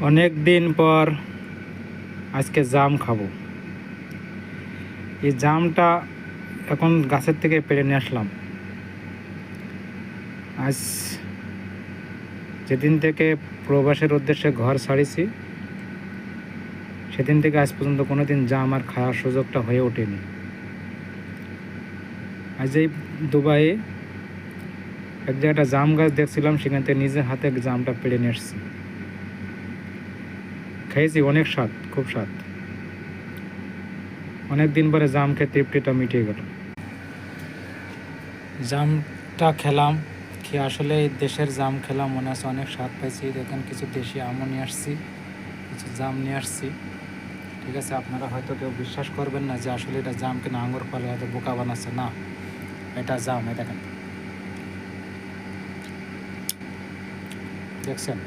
অনেক দিন পর আজকে জাম খাবো। এই জামটা এখন গাছের থেকে পেড়ে নিয়ে আসলাম। আজ যেদিন থেকে প্রবাসের উদ্দেশ্যে ঘর ছাড়িছি সেদিন থেকে আজ পর্যন্ত কোনো দিন জাম আর খাওয়ার সুযোগটা হয়ে ওঠেনি। আজ এই দুবাইয়ে এক জায়গাটা জাম গাছ দেখছিলাম, সেখান থেকে নিজের হাতে জামটা পেড়ে নিয়ে এসেছি। খেয়েছি, অনেক স্বাদ, খুব স্বাদ। অনেক দিন পরে জাম খেয়ে তৃপ্তিটা মিটিয়ে গেল। জামটা খেলাম, খেয়ে আসলে দেশের জাম খেলাম, মনে আছে অনেক স্বাদ পাইছি। দেখেন কিছু দেশি আমও নিয়ে আসছি, কিছু জাম নিয়ে আসছি। ঠিক আছে, আপনারা হয়তো কেউ বিশ্বাস করবেন না যে আসলে এটা জাম কিনা আঙুর ফলে হয়তো বোকা বানাচ্ছে, না এটা জাম। এই দেখেন, দেখছেন।